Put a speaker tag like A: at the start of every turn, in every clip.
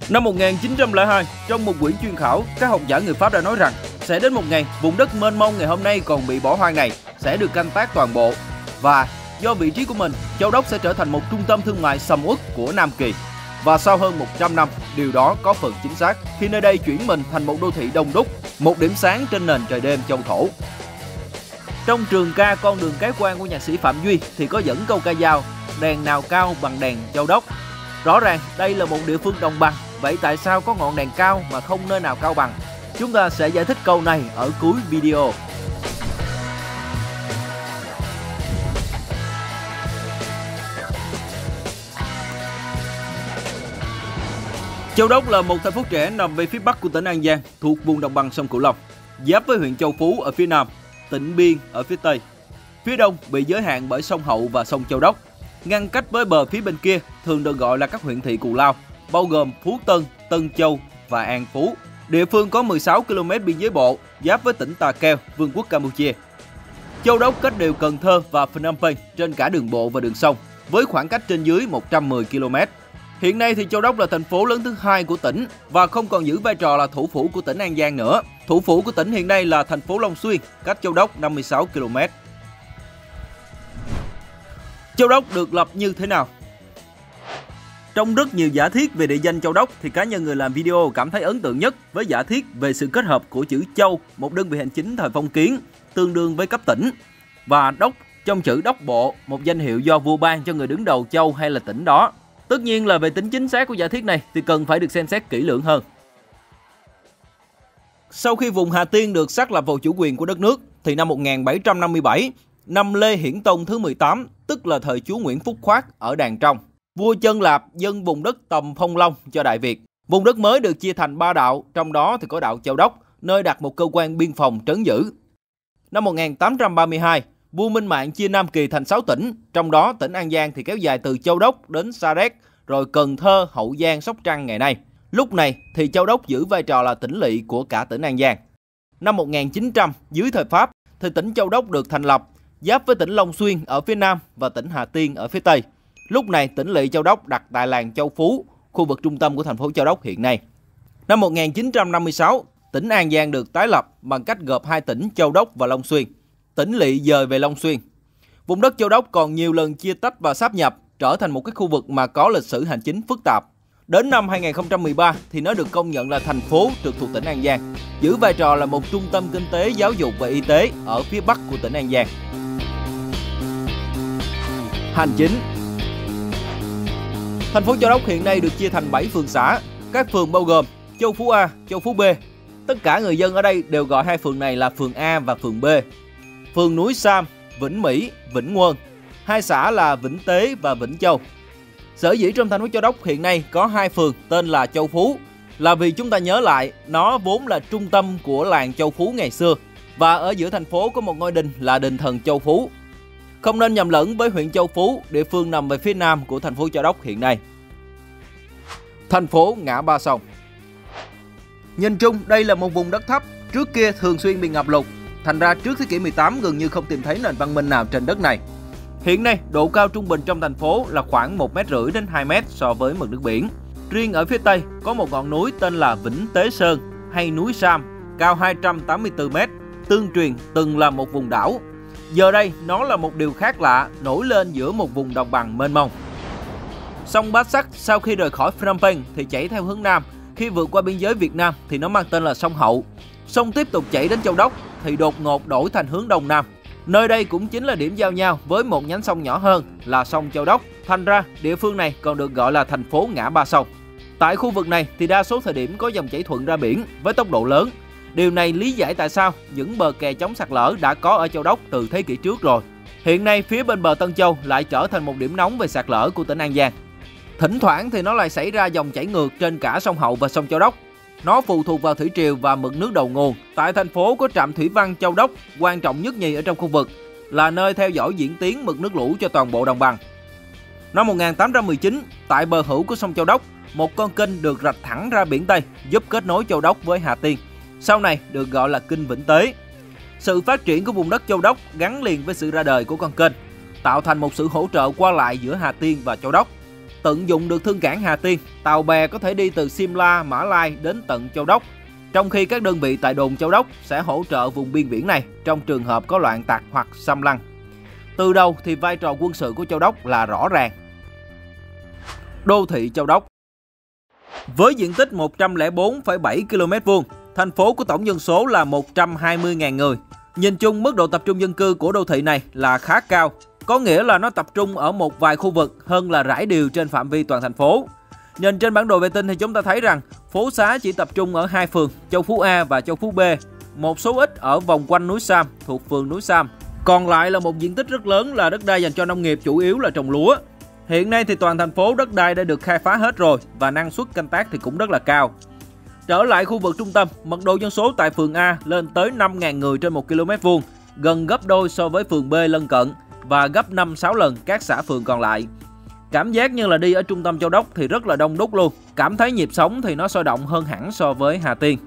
A: Năm 1902, trong một quyển chuyên khảo, các học giả người Pháp đã nói rằng sẽ đến một ngày vùng đất mênh mông ngày hôm nay còn bị bỏ hoang này sẽ được canh tác toàn bộ, và do vị trí của mình, Châu Đốc sẽ trở thành một trung tâm thương mại sầm uất của Nam Kỳ. Và sau hơn 100 năm, điều đó có phần chính xác khi nơi đây chuyển mình thành một đô thị đông đúc, một điểm sáng trên nền trời đêm châu thổ. Trong trường ca Con đường cái quan của nhạc sĩ Phạm Duy thì có dẫn câu ca dao đèn nào cao bằng đèn Châu Đốc. Rõ ràng đây là một địa phương đồng bằng, vậy tại sao có ngọn đèn cao mà không nơi nào cao bằng? Chúng ta sẽ giải thích câu này ở cuối video. Châu Đốc là một thành phố trẻ nằm về phía bắc của tỉnh An Giang, thuộc vùng đồng bằng sông Cửu Long, giáp với huyện Châu Phú ở phía nam, tỉnh Biên ở phía tây. Phía đông bị giới hạn bởi sông Hậu và sông Châu Đốc. Ngăn cách với bờ phía bên kia thường được gọi là các huyện thị Cù Lao, bao gồm Phú Tân, Tân Châu và An Phú. Địa phương có 16 km biên giới bộ, giáp với tỉnh Tà Keo, Vương quốc Campuchia. Châu Đốc cách đều Cần Thơ và Phnom Penh trên cả đường bộ và đường sông, với khoảng cách trên dưới 110 km. Hiện nay thì Châu Đốc là thành phố lớn thứ hai của tỉnh và không còn giữ vai trò là thủ phủ của tỉnh An Giang nữa. Thủ phủ của tỉnh hiện nay là thành phố Long Xuyên, cách Châu Đốc 56 km. Châu Đốc được lập như thế nào? Trong rất nhiều giả thiết về địa danh Châu Đốc thì cá nhân người làm video cảm thấy ấn tượng nhất với giả thiết về sự kết hợp của chữ Châu, một đơn vị hành chính thời phong kiến tương đương với cấp tỉnh, và Đốc trong chữ Đốc bộ, một danh hiệu do vua ban cho người đứng đầu châu hay là tỉnh đó. Tất nhiên là về tính chính xác của giả thiết này thì cần phải được xem xét kỹ lưỡng hơn. Sau khi vùng Hà Tiên được xác lập vào chủ quyền của đất nước thì năm 1757, năm Lê Hiển Tông thứ 18, tức là thời chúa Nguyễn Phúc Khoác ở Đàn Trong, vua Chân Lạp dâng vùng đất Tầm Phong Long cho Đại Việt. Vùng đất mới được chia thành 3 đạo, trong đó thì có đạo Châu Đốc, nơi đặt một cơ quan biên phòng trấn giữ. Năm 1832, vua Minh Mạng chia Nam Kỳ thành 6 tỉnh, trong đó tỉnh An Giang thì kéo dài từ Châu Đốc đến Sa Đéc, rồi Cần Thơ, Hậu Giang, Sóc Trăng ngày nay. Lúc này thì Châu Đốc giữ vai trò là tỉnh lỵ của cả tỉnh An Giang. Năm 1900, dưới thời Pháp, thì tỉnh Châu Đốc được thành lập, giáp với tỉnh Long Xuyên ở phía nam và tỉnh Hà Tiên ở phía tây. Lúc này tỉnh lỵ Châu Đốc đặt tại làng Châu Phú, khu vực trung tâm của thành phố Châu Đốc hiện nay. Năm 1956, tỉnh An Giang được tái lập bằng cách gộp hai tỉnh Châu Đốc và Long Xuyên. Tỉnh lỵ dời về Long Xuyên. Vùng đất Châu Đốc còn nhiều lần chia tách và sáp nhập, trở thành một cái khu vực mà có lịch sử hành chính phức tạp. Đến năm 2013 thì nó được công nhận là thành phố trực thuộc tỉnh An Giang, giữ vai trò là một trung tâm kinh tế, giáo dục và y tế ở phía bắc của tỉnh An Giang. Hành chính. Thành phố Châu Đốc hiện nay được chia thành 7 phường xã. Các phường bao gồm Châu Phú A, Châu Phú B. Tất cả người dân ở đây đều gọi hai phường này là phường A và phường B. Phường Núi Sam, Vĩnh Mỹ, Vĩnh Nguồn. Hai xã là Vĩnh Tế và Vĩnh Châu. Sở dĩ trong thành phố Châu Đốc hiện nay có hai phường tên là Châu Phú là vì chúng ta nhớ lại nó vốn là trung tâm của làng Châu Phú ngày xưa, và ở giữa thành phố có một ngôi đình là đền thần Châu Phú. Không nên nhầm lẫn với huyện Châu Phú, địa phương nằm về phía nam của thành phố Châu Đốc hiện nay. Thành phố ngã ba sông. Nhìn chung đây là một vùng đất thấp, trước kia thường xuyên bị ngập lụt, thành ra trước thế kỷ 18 gần như không tìm thấy nền văn minh nào trên đất này. Hiện nay, độ cao trung bình trong thành phố là khoảng 1,5 m đến 2 m so với mực nước biển. Riêng ở phía tây có một ngọn núi tên là Vĩnh Tế Sơn hay núi Sam, cao 284 m, tương truyền từng là một vùng đảo. Giờ đây nó là một điều khác lạ nổi lên giữa một vùng đồng bằng mênh mông. Sông Bát Sắc sau khi rời khỏi Phnom Penh thì chảy theo hướng nam, khi vượt qua biên giới Việt Nam thì nó mang tên là sông Hậu. Sông tiếp tục chảy đến Châu Đốc thì đột ngột đổi thành hướng đông nam. Nơi đây cũng chính là điểm giao nhau với một nhánh sông nhỏ hơn là sông Châu Đốc. Thành ra địa phương này còn được gọi là thành phố ngã ba sông. Tại khu vực này thì đa số thời điểm có dòng chảy thuận ra biển với tốc độ lớn. Điều này lý giải tại sao những bờ kè chống sạt lở đã có ở Châu Đốc từ thế kỷ trước rồi. Hiện nay phía bên bờ Tân Châu lại trở thành một điểm nóng về sạt lở của tỉnh An Giang. Thỉnh thoảng thì nó lại xảy ra dòng chảy ngược trên cả sông Hậu và sông Châu Đốc. Nó phụ thuộc vào thủy triều và mực nước đầu nguồn. Tại thành phố có trạm thủy văn Châu Đốc, quan trọng nhất nhì ở trong khu vực, là nơi theo dõi diễn tiến mực nước lũ cho toàn bộ đồng bằng. Năm 1819, tại bờ hữu của sông Châu Đốc, một con kênh được rạch thẳng ra biển Tây giúp kết nối Châu Đốc với Hà Tiên. Sau này được gọi là kênh Vĩnh Tế. Sự phát triển của vùng đất Châu Đốc gắn liền với sự ra đời của con kênh, tạo thành một sự hỗ trợ qua lại giữa Hà Tiên và Châu Đốc. tận dụng được thương cảng Hà Tiên, tàu bè có thể đi từ Simla, Mã Lai đến tận Châu Đốc, trong khi các đơn vị tại đồn Châu Đốc sẽ hỗ trợ vùng biên biển này trong trường hợp có loạn tặc hoặc xâm lăng. Từ đầu thì vai trò quân sự của Châu Đốc là rõ ràng. Đô thị Châu Đốc với diện tích 104,7 km², thành phố có tổng dân số là 120.000 người. Nhìn chung, mức độ tập trung dân cư của đô thị này là khá cao, có nghĩa là nó tập trung ở một vài khu vực hơn là rải đều trên phạm vi toàn thành phố. Nhìn trên bản đồ vệ tinh thì chúng ta thấy rằng phố xá chỉ tập trung ở hai phường Châu Phú A và Châu Phú B, một số ít ở vòng quanh núi Sam thuộc phường núi Sam. Còn lại là một diện tích rất lớn là đất đai dành cho nông nghiệp, chủ yếu là trồng lúa. Hiện nay thì toàn thành phố đất đai đã được khai phá hết rồi và năng suất canh tác thì cũng rất là cao. Trở lại khu vực trung tâm, mật độ dân số tại phường A lên tới 5.000 người trên 1 km², gần gấp đôi so với phường B lân cận và gấp 5-6 lần các xã phường còn lại. Cảm giác như là đi ở trung tâm Châu Đốc thì rất là đông đúc luôn, cảm thấy nhịp sống thì nó sôi động hơn hẳn so với Hà Tiên.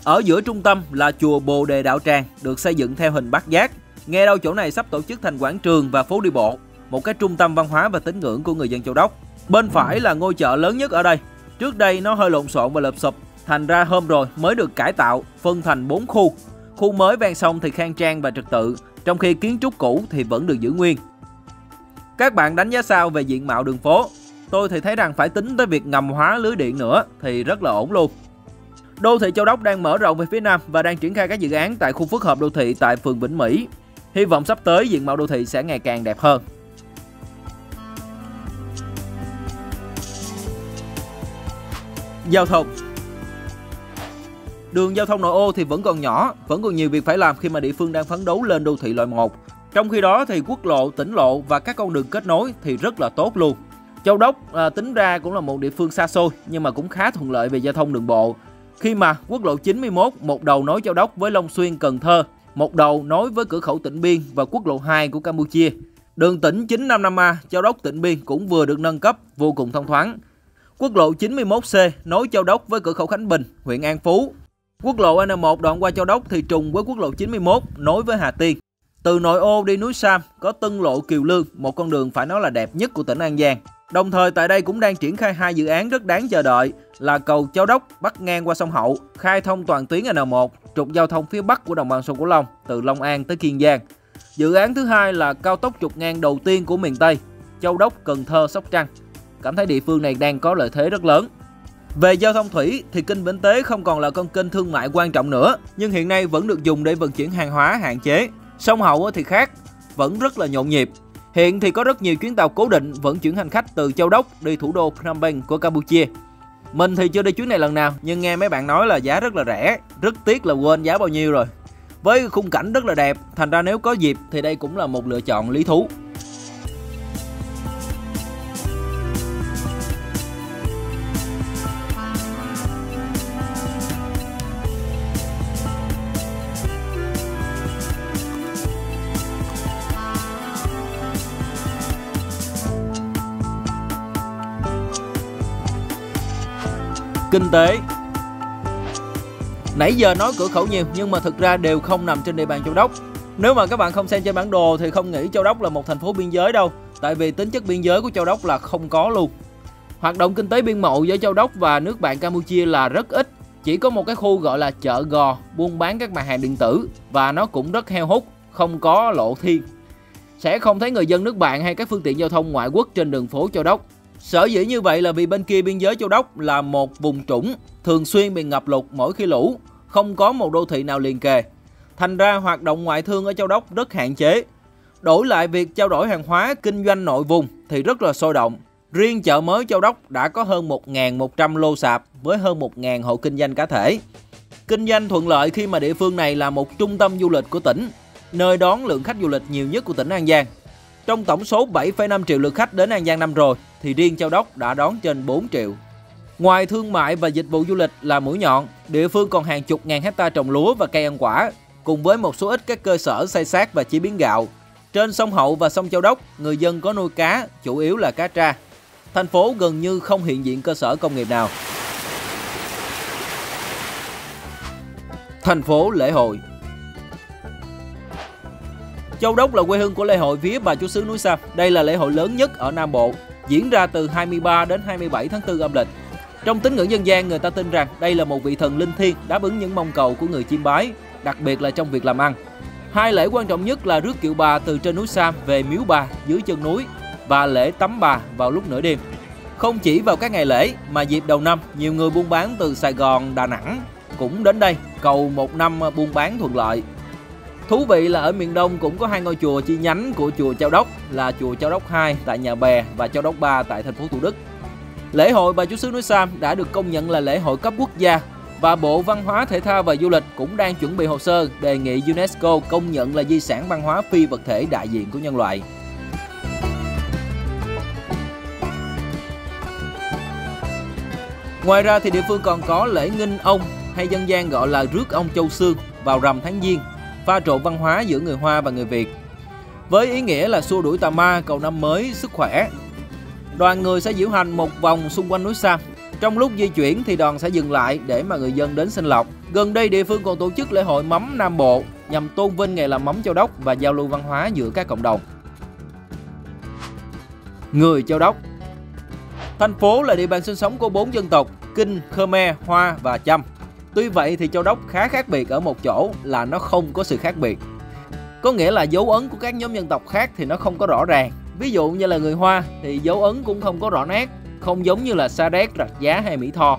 A: Ở giữa trung tâm là chùa Bồ Đề Đạo Tràng, được xây dựng theo hình bát giác. Nghe đâu chỗ này sắp tổ chức thành quảng trường và phố đi bộ, một cái trung tâm văn hóa và tín ngưỡng của người dân Châu Đốc. Bên phải là ngôi chợ lớn nhất ở đây. Trước đây nó hơi lộn xộn và lụp xụp, thành ra hôm rồi mới được cải tạo, phân thành 4 khu. Khu mới ven sông thì khang trang và trật tự, trong khi kiến trúc cũ thì vẫn được giữ nguyên. Các bạn đánh giá sao về diện mạo đường phố? Tôi thì thấy rằng phải tính tới việc ngầm hóa lưới điện nữa thì rất là ổn luôn. Đô thị Châu Đốc đang mở rộng về phía Nam và đang triển khai các dự án tại khu phức hợp đô thị tại phường Vĩnh Mỹ. Hy vọng sắp tới diện mạo đô thị sẽ ngày càng đẹp hơn. Giao thông. Đường giao thông nội ô thì vẫn còn nhỏ, vẫn còn nhiều việc phải làm khi mà địa phương đang phấn đấu lên đô thị loại 1. Trong khi đó thì quốc lộ, tỉnh lộ và các con đường kết nối thì rất là tốt luôn. Châu Đốc tính ra cũng là một địa phương xa xôi nhưng mà cũng khá thuận lợi về giao thông đường bộ. Khi mà quốc lộ 91 một đầu nối Châu Đốc với Long Xuyên, Cần Thơ, một đầu nối với cửa khẩu Tịnh Biên và quốc lộ 2 của Campuchia. Đường tỉnh 955A Châu Đốc Tịnh Biên cũng vừa được nâng cấp, vô cùng thông thoáng. Quốc lộ 91C nối Châu Đốc với cửa khẩu Khánh Bình, huyện An Phú. Quốc lộ N1 đoạn qua Châu Đốc thì trùng với quốc lộ 91 nối với Hà Tiên. Từ nội ô đi núi Sam có Tân Lộ Kiều Lương, một con đường phải nói là đẹp nhất của tỉnh An Giang. Đồng thời tại đây cũng đang triển khai 2 dự án rất đáng chờ đợi là cầu Châu Đốc bắc ngang qua sông Hậu, khai thông toàn tuyến N1, trục giao thông phía bắc của đồng bằng sông Cửu Long từ Long An tới Kiên Giang. Dự án thứ hai là cao tốc trục ngang đầu tiên của miền Tây, Châu Đốc, Cần Thơ, Sóc Trăng. Cảm thấy địa phương này đang có lợi thế rất lớn. Về giao thông thủy thì kênh Bến Tế không còn là con kênh thương mại quan trọng nữa, nhưng hiện nay vẫn được dùng để vận chuyển hàng hóa hạn chế. Sông Hậu thì khác, vẫn rất là nhộn nhịp. Hiện thì có rất nhiều chuyến tàu cố định vận chuyển hành khách từ Châu Đốc đi thủ đô Phnom Penh của Campuchia. Mình thì chưa đi chuyến này lần nào, nhưng nghe mấy bạn nói là giá rất là rẻ, rất tiếc là quên giá bao nhiêu rồi. Với khung cảnh rất là đẹp, thành ra nếu có dịp thì đây cũng là một lựa chọn lý thú. Kinh tế. Nãy giờ nói cửa khẩu nhiều nhưng mà thực ra đều không nằm trên địa bàn Châu Đốc. Nếu mà các bạn không xem trên bản đồ thì không nghĩ Châu Đốc là một thành phố biên giới đâu, tại vì tính chất biên giới của Châu Đốc là không có luôn. Hoạt động kinh tế biên mậu giữa Châu Đốc và nước bạn Campuchia là rất ít, chỉ có một cái khu gọi là chợ Gò buôn bán các mặt hàng điện tử và nó cũng rất heo hút, không có lộ thiên. Sẽ không thấy người dân nước bạn hay các phương tiện giao thông ngoại quốc trên đường phố Châu Đốc. Sở dĩ như vậy là vì bên kia biên giới Châu Đốc là một vùng trũng, thường xuyên bị ngập lụt mỗi khi lũ, không có một đô thị nào liền kề. Thành ra hoạt động ngoại thương ở Châu Đốc rất hạn chế. Đổi lại việc trao đổi hàng hóa, kinh doanh nội vùng thì rất là sôi động. Riêng chợ mới Châu Đốc đã có hơn 1.100 lô sạp với hơn 1.000 hộ kinh doanh cá thể. Kinh doanh thuận lợi khi mà địa phương này là một trung tâm du lịch của tỉnh, nơi đón lượng khách du lịch nhiều nhất của tỉnh An Giang. Trong tổng số 7,5 triệu lượt khách đến An Giang năm rồi, thì riêng Châu Đốc đã đón trên 4 triệu. Ngoài thương mại và dịch vụ du lịch là mũi nhọn, địa phương còn hàng chục ngàn hecta trồng lúa và cây ăn quả, cùng với một số ít các cơ sở xay sát và chế biến gạo. Trên sông Hậu và sông Châu Đốc, người dân có nuôi cá, chủ yếu là cá tra. Thành phố gần như không hiện diện cơ sở công nghiệp nào. Thành phố lễ hội. Châu Đốc là quê hương của lễ hội vía Bà Chúa Xứ núi Sam. Đây là lễ hội lớn nhất ở Nam Bộ. diễn ra từ 23 đến 27 tháng 4 âm lịch. Trong tín ngưỡng dân gian, người ta tin rằng đây là một vị thần linh thiêng đáp ứng những mong cầu của người chiêm bái, đặc biệt là trong việc làm ăn. Hai lễ quan trọng nhất là rước kiệu bà từ trên núi Sam về miếu bà dưới chân núi và lễ tắm bà vào lúc nửa đêm. Không chỉ vào các ngày lễ mà dịp đầu năm, nhiều người buôn bán từ Sài Gòn, Đà Nẵng cũng đến đây cầu một năm buôn bán thuận lợi. Thú vị là ở miền Đông cũng có hai ngôi chùa chi nhánh của chùa Châu Đốc là chùa Châu Đốc 2 tại Nhà Bè và Châu Đốc 3 tại thành phố Thủ Đức. Lễ hội Bà Chúa Xứ núi Sam đã được công nhận là lễ hội cấp quốc gia và Bộ Văn hóa, Thể thao và Du lịch cũng đang chuẩn bị hồ sơ đề nghị UNESCO công nhận là di sản văn hóa phi vật thể đại diện của nhân loại. Ngoài ra thì địa phương còn có lễ nghinh ông hay dân gian gọi là rước ông Châu Xương vào rằm tháng Giêng, pha trộn văn hóa giữa người Hoa và người Việt. Với ý nghĩa là xua đuổi tà ma, cầu năm mới, sức khỏe. Đoàn người sẽ diễu hành một vòng xung quanh núi Sam. Trong lúc di chuyển thì đoàn sẽ dừng lại để mà người dân đến sinh lộc. Gần đây địa phương còn tổ chức lễ hội mắm Nam Bộ nhằm tôn vinh nghề làm mắm Châu Đốc và giao lưu văn hóa giữa các cộng đồng. Người Châu Đốc. Thành phố là địa bàn sinh sống của 4 dân tộc Kinh, Khmer, Hoa và Chăm. Tuy vậy thì Châu Đốc khá khác biệt ở một chỗ là nó không có sự khác biệt. Có nghĩa là dấu ấn của các nhóm dân tộc khác thì nó không có rõ ràng. Ví dụ như là người Hoa thì dấu ấn cũng không có rõ nét, không giống như là Sa Đéc, Rạch Giá hay Mỹ Tho.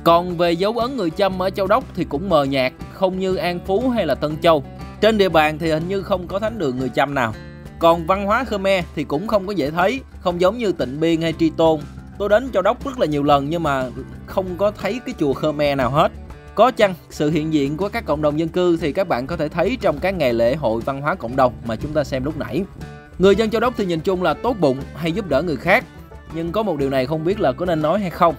A: Còn về dấu ấn người Chăm ở Châu Đốc thì cũng mờ nhạt, không như An Phú hay là Tân Châu. Trên địa bàn thì hình như không có thánh đường người Chăm nào. Còn văn hóa Khmer thì cũng không có dễ thấy, không giống như Tịnh Biên hay Tri Tôn. Tôi đến Châu Đốc rất là nhiều lần nhưng mà không có thấy cái chùa Khmer nào hết. Có chăng sự hiện diện của các cộng đồng dân cư thì các bạn có thể thấy trong các ngày lễ hội văn hóa cộng đồng mà chúng ta xem lúc nãy. Người dân Châu Đốc thì nhìn chung là tốt bụng hay giúp đỡ người khác. Nhưng có một điều này không biết là có nên nói hay không.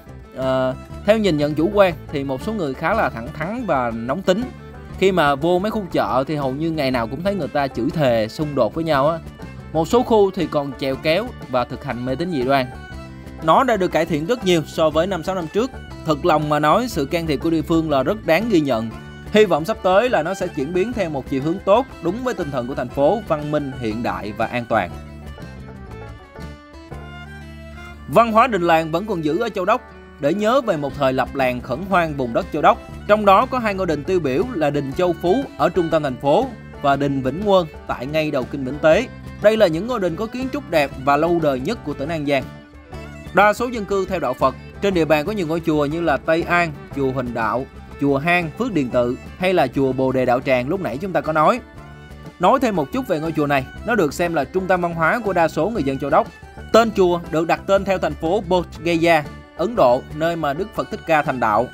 A: Theo nhìn nhận chủ quan thì một số người khá là thẳng thắn và nóng tính. Khi mà vô mấy khu chợ thì hầu như ngày nào cũng thấy người ta chửi thề, xung đột với nhau á. Một số khu thì còn chèo kéo và thực hành mê tín dị đoan. Nó đã được cải thiện rất nhiều so với 5-6 năm trước. Thật lòng mà nói, sự can thiệp của địa phương là rất đáng ghi nhận. Hy vọng sắp tới là nó sẽ chuyển biến theo một chiều hướng tốt, đúng với tinh thần của thành phố văn minh, hiện đại và an toàn. Văn hóa đình làng vẫn còn giữ ở Châu Đốc để nhớ về một thời lập làng khẩn hoang vùng đất Châu Đốc. Trong đó có hai ngôi đình tiêu biểu là đình Châu Phú ở trung tâm thành phố và đình Vĩnh Nguồn tại ngay đầu kinh Vĩnh Tế. Đây là những ngôi đình có kiến trúc đẹp và lâu đời nhất của tỉnh An Giang. Đa số dân cư theo đạo Phật. Trên địa bàn có nhiều ngôi chùa như là Tây An, chùa Huỳnh Đạo, chùa Hang, Phước Điền Tự hay là chùa Bồ Đề Đạo Tràng lúc nãy chúng ta có nói. Nói thêm một chút về ngôi chùa này, nó được xem là trung tâm văn hóa của đa số người dân Châu Đốc. Tên chùa được đặt tên theo thành phố Bodh Gaya, Ấn Độ, nơi mà Đức Phật Thích Ca thành đạo.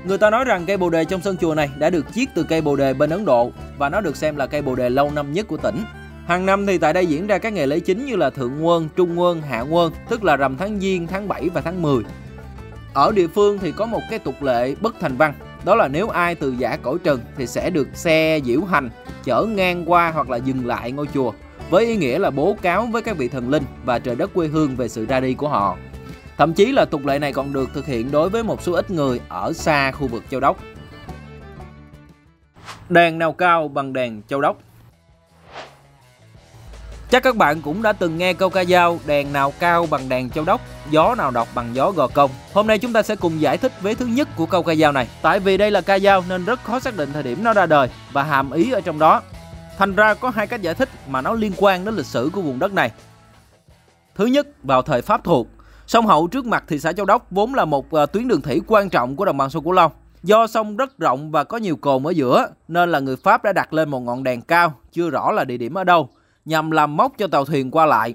A: Người ta nói rằng cây bồ đề trong sân chùa này đã được chiết từ cây bồ đề bên Ấn Độ và nó được xem là cây bồ đề lâu năm nhất của tỉnh. Hàng năm thì tại đây diễn ra các ngày lễ chính như là Thượng Nguồn, Trung Nguồn, Hạ Nguồn, tức là rằm tháng Giêng, tháng 7 và tháng 10. Ở địa phương thì có một cái tục lệ bất thành văn, đó là nếu ai từ giã cõi trần thì sẽ được xe diễu hành chở ngang qua hoặc là dừng lại ngôi chùa với ý nghĩa là bố cáo với các vị thần linh và trời đất quê hương về sự ra đi của họ. Thậm chí là tục lệ này còn được thực hiện đối với một số ít người ở xa khu vực Châu Đốc. Đèn nào cao bằng đèn Châu Đốc? Chắc các bạn cũng đã từng nghe câu ca dao đèn nào cao bằng đèn Châu Đốc, gió nào độc bằng gió Gò Công. Hôm nay chúng ta sẽ cùng giải thích vế thứ nhất của câu ca dao này. Tại vì đây là ca dao nên rất khó xác định thời điểm nó ra đời và hàm ý ở trong đó. Thành ra có hai cách giải thích mà nó liên quan đến lịch sử của vùng đất này. Thứ nhất, vào thời Pháp thuộc, sông Hậu trước mặt thị xã Châu Đốc vốn là một tuyến đường thủy quan trọng của đồng bằng sông Cửu Long. Do sông rất rộng và có nhiều cồn ở giữa nên là người Pháp đã đặt lên một ngọn đèn cao, chưa rõ là địa điểm ở đâu, nhằm làm mốc cho tàu thuyền qua lại.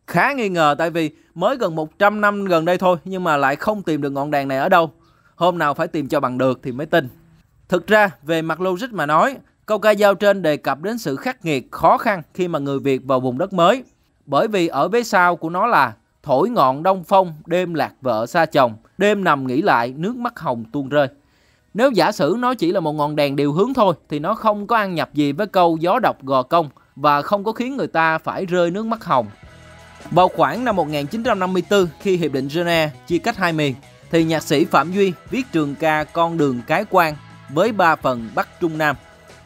A: Khá nghi ngờ tại vì mới gần 100 năm gần đây thôi nhưng mà lại không tìm được ngọn đèn này ở đâu. Hôm nào phải tìm cho bằng được thì mới tin. Thực ra về mặt logic mà nói, câu ca dao trên đề cập đến sự khắc nghiệt, khó khăn khi mà người Việt vào vùng đất mới. Bởi vì ở vế sau của nó là thổi ngọn đông phong, đêm lạc vợ xa chồng, đêm nằm nghĩ lại, nước mắt hồng tuôn rơi. Nếu giả sử nó chỉ là một ngọn đèn điều hướng thôi thì nó không có ăn nhập gì với câu gió độc Gò Công và không có khiến người ta phải rơi nước mắt hồng. Vào khoảng năm 1954 khi Hiệp định Geneva chia cách hai miền thì nhạc sĩ Phạm Duy viết trường ca Con đường cái quan với 3 phần Bắc Trung Nam.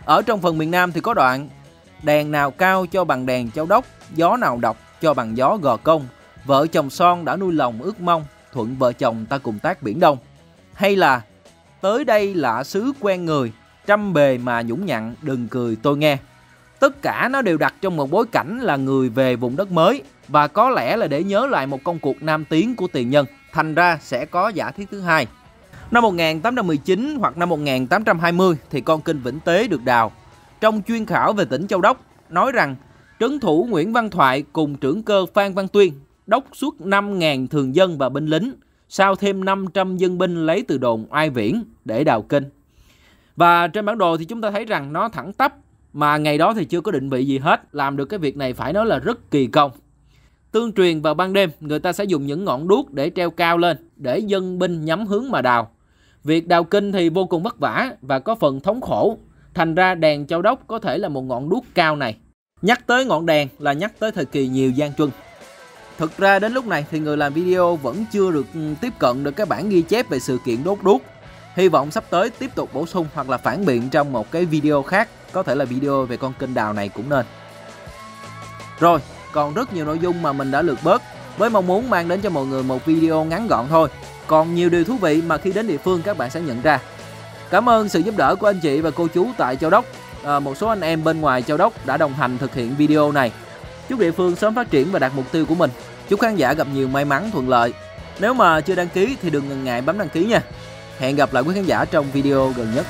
A: Ở trong phần miền Nam thì có đoạn: đèn nào cao cho bằng đèn Châu Đốc, gió nào độc cho bằng gió Gò Công, vợ chồng son đã nuôi lòng ước mong, thuận vợ chồng ta cùng tác biển Đông. Hay là tới đây lạ xứ quen người, trăm bề mà nhũng nhặn đừng cười tôi nghe. Tất cả nó đều đặt trong một bối cảnh là người về vùng đất mới, và có lẽ là để nhớ lại một công cuộc nam tiến của tiền nhân, thành ra sẽ có giả thiết thứ hai. Năm 1819 hoặc năm 1820 thì con kênh Vĩnh Tế được đào. Trong chuyên khảo về tỉnh Châu Đốc nói rằng trấn thủ Nguyễn Văn Thoại cùng trưởng cơ Phan Văn Tuyên đốc suốt 5.000 thường dân và binh lính, sau thêm 500 dân binh lấy từ đồn Oai Viễn để đào kênh. Và trên bản đồ thì chúng ta thấy rằng nó thẳng tắp, mà ngày đó thì chưa có định vị gì hết. Làm được cái việc này phải nói là rất kỳ công. Tương truyền vào ban đêm, người ta sẽ dùng những ngọn đuốc để treo cao lên để dân binh nhắm hướng mà đào. Việc đào kênh thì vô cùng vất vả và có phần thống khổ. Thành ra đèn Châu Đốc có thể là một ngọn đuốc cao này. Nhắc tới ngọn đèn là nhắc tới thời kỳ nhiều gian truân. Thực ra đến lúc này thì người làm video vẫn chưa được tiếp cận được cái bản ghi chép về sự kiện đốt đuốc. Hy vọng sắp tới tiếp tục bổ sung hoặc là phản biện trong một cái video khác. Có thể là video về con kênh đào này cũng nên. Rồi, còn rất nhiều nội dung mà mình đã lược bớt, với mong muốn mang đến cho mọi người một video ngắn gọn thôi. Còn nhiều điều thú vị mà khi đến địa phương các bạn sẽ nhận ra. Cảm ơn sự giúp đỡ của anh chị và cô chú tại Châu Đốc. Một số anh em bên ngoài Châu Đốc đã đồng hành thực hiện video này. Chúc địa phương sớm phát triển và đạt mục tiêu của mình. Chúc khán giả gặp nhiều may mắn thuận lợi. Nếu mà chưa đăng ký thì đừng ngần ngại bấm đăng ký nha. Hẹn gặp lại quý khán giả trong video gần nhất.